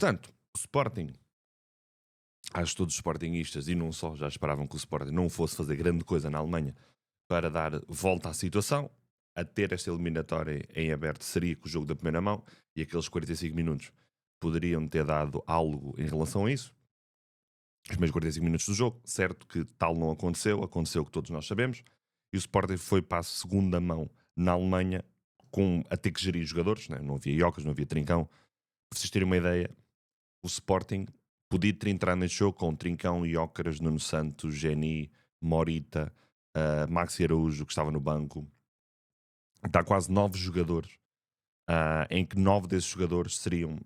Portanto, o Sporting, acho que todos os Sportingistas, e não só, já esperavam que o Sporting não fosse fazer grande coisa na Alemanha para dar volta à situação. A ter esta eliminatória em aberto seria com o jogo da primeira mão, e aqueles 45 minutos poderiam ter dado algo em relação a isso. Os primeiros 45 minutos do jogo, certo que tal não aconteceu, aconteceu o que todos nós sabemos, e o Sporting foi para a segunda mão na Alemanha a ter que gerir jogadores, né? Não havia Jokers, não havia Trincão. Para vocês terem uma ideia, o Sporting podia ter entrado neste jogo com Trincão, Jóqueras, Nuno Santos, Geni, Morita, Maxi Araújo, que estava no banco. Está quase 9 jogadores, em que 9 desses jogadores seriam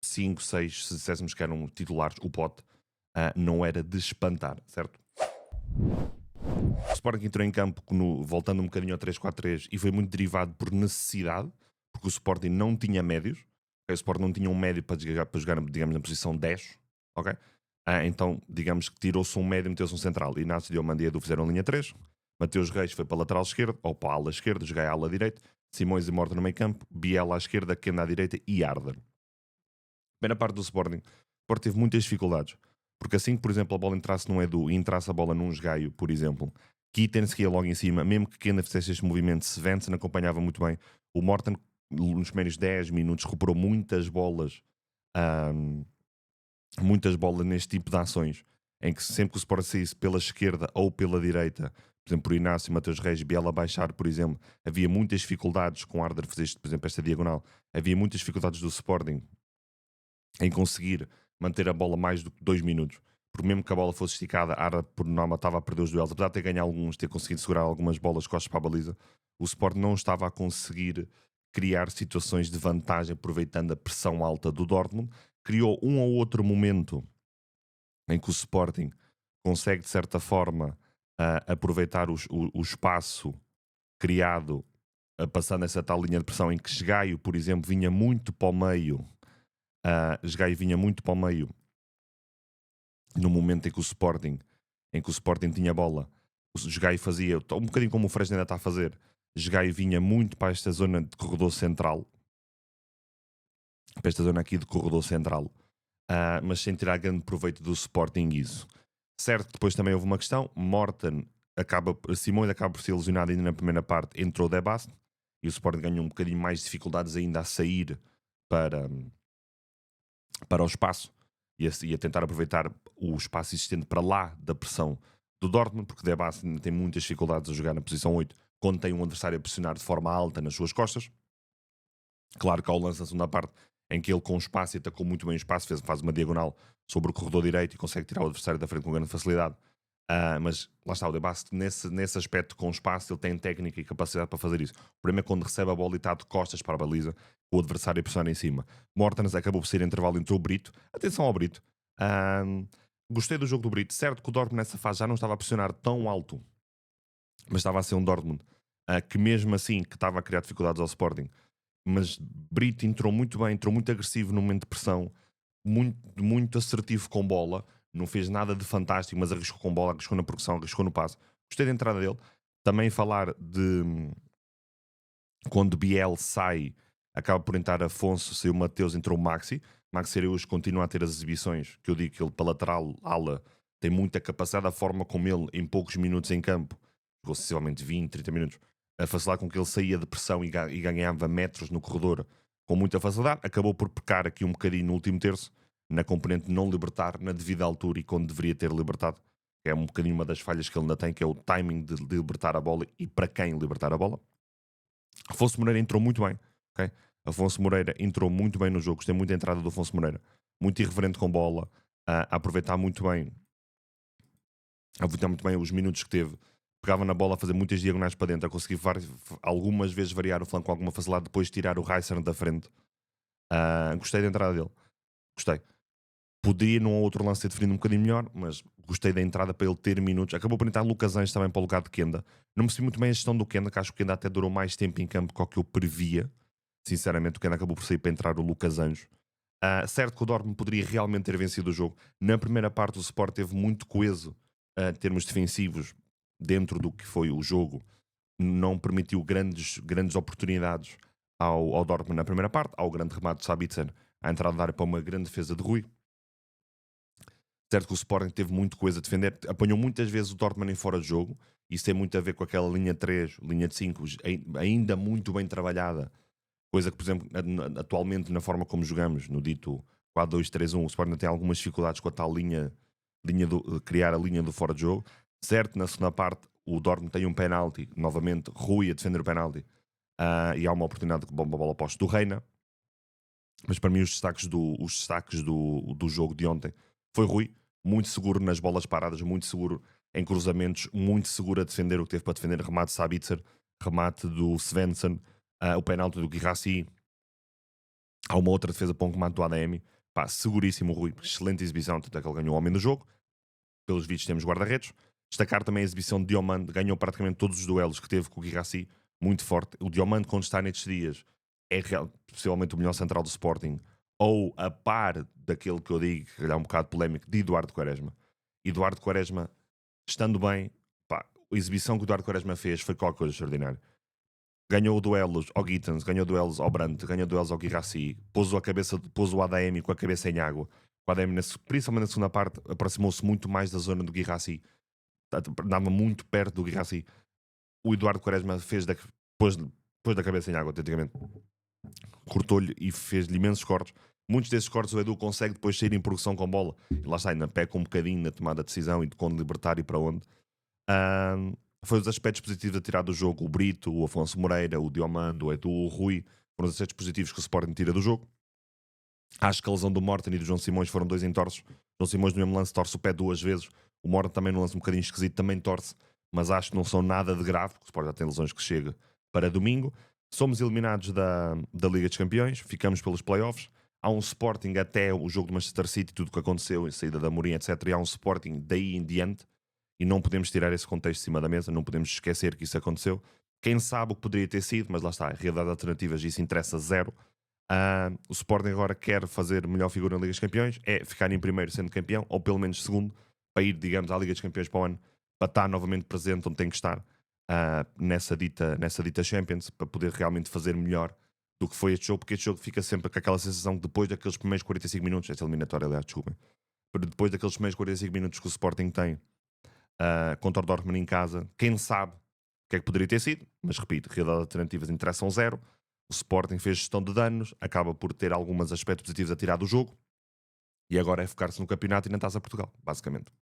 5, 6, se disséssemos que eram titulares, o pote, não era de espantar, certo? O Sporting entrou em campo voltando um bocadinho ao 3-4-3 e foi muito derivado por necessidade, porque o Sporting não tinha médios. O Sporting não tinha um médio para jogar, digamos, na posição 10, ok? Então, digamos que tirou-se um médio e meteu-se um central. Inácio Diomande e Edu fizeram linha 3. Mateus Reis foi para a lateral esquerda, ou para a ala esquerda, joguei à ala direita. Simões e Morta no meio campo. Biela à esquerda, Kenda à direita e Arder. Bem, na parte do Sporting, o Sporting teve muitas dificuldades. Porque assim que, por exemplo, a bola entrasse num Edu e entrasse a bola num Jogaio, por exemplo, Kittens que ia logo em cima, mesmo que Kenda fizesse este movimento, Svensson acompanhava muito bem. O Morten, nos primeiros 10 minutos, recuperou muitas bolas neste tipo de ações, em que sempre que o Sporting saísse pela esquerda ou pela direita, por exemplo, por Inácio, Mateus Reis, Biela baixar, por exemplo, havia muitas dificuldades com Arder fazer, por exemplo, esta diagonal, havia muitas dificuldades do Sporting em conseguir manter a bola mais do que 2 minutos. Porque mesmo que a bola fosse esticada, a Arda por norma estava a perder os duelos. Apesar de ter ganho alguns, ter conseguido segurar algumas bolas costas para a baliza, o Sport não estava a conseguir criar situações de vantagem aproveitando a pressão alta do Dortmund. Criou um ou outro momento em que o Sporting consegue, de certa forma, aproveitar o espaço criado passando essa tal linha de pressão em que Esgaio, por exemplo, vinha muito para o meio. Esgaio vinha muito para o meio no momento em que o Sporting tinha bola. O Esgaio fazia um bocadinho como o Fresno ainda está a fazer. Esgaio vinha muito para esta zona de corredor central, para esta zona aqui de corredor central, mas sem tirar grande proveito do Sporting isso. Certo que depois também houve uma questão, Simões acaba por ser lesionado ainda na primeira parte, entrou Debast, e o Sporting ganhou um bocadinho mais de dificuldades ainda a sair para o espaço e a tentar aproveitar o espaço existente para lá da pressão do Dortmund, porque Debast ainda tem muitas dificuldades a jogar na posição 8 quando tem um adversário a pressionar de forma alta nas suas costas. Claro que ao lance na segunda parte, em que ele com espaço e atacou muito bem o espaço, faz uma diagonal sobre o corredor direito e consegue tirar o adversário da frente com grande facilidade. Mas lá está, o Debast nesse aspecto com espaço, ele tem técnica e capacidade para fazer isso. O problema é quando recebe a bola e está de costas para a baliza, o adversário pressiona em cima. Mortens acabou por ser intervalo entre o Brito. Atenção ao Brito. Gostei do jogo do Brito. Certo que o Dortmund nessa fase já não estava a pressionar tão alto, mas estava a ser um Dortmund que mesmo assim que estava a criar dificuldades ao Sporting. Mas Brito entrou muito bem, entrou muito agressivo no momento de pressão, muito, muito assertivo com bola, não fez nada de fantástico, mas arriscou com bola, arriscou na progressão, arriscou no passe. Gostei da entrada dele. Também falar de quando Biel sai, acaba por entrar Afonso, saiu Mateus, entrou Maxi. Maxi Araújo continua a ter as exibições, que eu digo que ele para lateral, ala, tem muita capacidade, a forma como ele, em poucos minutos em campo, jogou sensivelmente 20, 30 minutos, a facilidade com que ele saía de pressão e ganhava metros no corredor com muita facilidade, acabou por pecar aqui um bocadinho no último terço, na componente não libertar na devida altura e quando deveria ter libertado. É um bocadinho uma das falhas que ele ainda tem, que é o timing de libertar a bola e para quem libertar a bola. Afonso Moreira entrou muito bem, ok? Afonso Moreira entrou muito bem no jogo, gostei muito da entrada do Afonso Moreira, muito irreverente com bola, a aproveitar muito bem os minutos que teve, pegava na bola a fazer muitas diagonais para dentro, a conseguir algumas vezes variar o flanco com alguma facilidade, depois tirar o Reisser da frente. Gostei da entrada dele, gostei. Podia num outro lance ter definido um bocadinho melhor, mas gostei da entrada para ele ter minutos. Acabou por entrar Lucas Anjos também para o lugar de Kenda. Não me percebi muito bem a gestão do Kenda, que acho que o Kenda até durou mais tempo em campo do que o que eu previa. Sinceramente, o Kenda acabou por sair para entrar o Lucas Anjos. Certo que o Dortmund poderia realmente ter vencido o jogo. Na primeira parte o Sport teve muito coeso em termos defensivos dentro do que foi o jogo. Não permitiu grandes oportunidades ao Dortmund na primeira parte. Ao grande remate de Sabitzer, à entrada da área para uma grande defesa de Rui. Certo que o Sporting teve muito coisa a defender, apanhou muitas vezes o Dortmund em fora de jogo, isso tem muito a ver com aquela linha 3, linha de 5, ainda muito bem trabalhada, coisa que, por exemplo, atualmente na forma como jogamos, no dito 4-2-3-1, o Sporting tem algumas dificuldades com a tal criar a linha do fora de jogo. Certo, na segunda parte, o Dortmund tem um penalti, novamente, Rui a defender o penalti, e há uma oportunidade de bomba a bola posta do Reina. Mas para mim os destaques do jogo de ontem foi Rui, muito seguro nas bolas paradas, muito seguro em cruzamentos, muito seguro a defender o que teve para defender, remate de Sabitzer, remate do Svensson, o penalti do Guirassy, há uma outra defesa para um remate do ADM, pá, seguríssimo o Rui, excelente exibição, tanto é que ele ganhou o homem do jogo, pelos vídeos temos guarda-redes, destacar também a exibição de Diomande, ganhou praticamente todos os duelos que teve com o Guirassy, muito forte, o Diomande quando está nestes dias é possivelmente o melhor central do Sporting, ou a par daquele que eu digo, que é um bocado polémico, de Eduardo Quaresma. Eduardo Quaresma, estando bem, pá, a exibição que o Eduardo Quaresma fez foi qualquer coisa extraordinária. Ganhou duelos ao Gittens, ganhou duelos ao Brandt, ganhou duelos ao Guirassy, pôs o ADM com a cabeça em água. O ADM, principalmente na segunda parte, aproximou-se muito mais da zona do Guirassy, andava muito perto do Guirassy. O Eduardo Quaresma pôs da cabeça em água, autenticamente. Cortou-lhe e fez-lhe imensos cortes. Muitos desses cortes o Edu consegue depois sair em progressão com bola. E lá está, ainda peca um bocadinho na tomada de decisão e de quando libertar e para onde. Foi os aspectos positivos a tirar do jogo. O Brito, o Afonso Moreira, o Diomando, o Edu, o Rui. Foram os aspectos positivos que o Sporting tira do jogo. Acho que a lesão do Morten e do João Simões foram dois entorces. O João Simões no mesmo lance torce o pé 2 vezes. O Morten também no lance um bocadinho esquisito também torce. Mas acho que não são nada de grave, porque o Sporting já tem lesões que chega para domingo. Somos eliminados da Liga dos Campeões, ficamos pelos playoffs. Há um Sporting até o jogo do Manchester City, tudo o que aconteceu, a saída da Mourinho, etc. E há um Sporting daí em diante. E não podemos tirar esse contexto de cima da mesa, não podemos esquecer que isso aconteceu. Quem sabe o que poderia ter sido, mas lá está, a realidade de alternativas, isso interessa zero. O Sporting agora quer fazer melhor figura na Liga dos Campeões, é ficar em primeiro sendo campeão, ou pelo menos segundo, para ir, digamos, à Liga dos Campeões para o ano, para estar novamente presente onde tem que estar, nessa dita Champions, para poder realmente fazer melhor do que foi este jogo, porque este jogo fica sempre com aquela sensação que depois daqueles primeiros 45 minutos, esta eliminatória, aliás, desculpem, depois daqueles primeiros 45 minutos que o Sporting tem contra o Dortmund em casa, quem sabe o que é que poderia ter sido, mas repito, realidade alternativas interessam zero. O Sporting fez gestão de danos, acaba por ter alguns aspectos positivos a tirar do jogo e agora é focar-se no campeonato e na Taça Portugal, basicamente.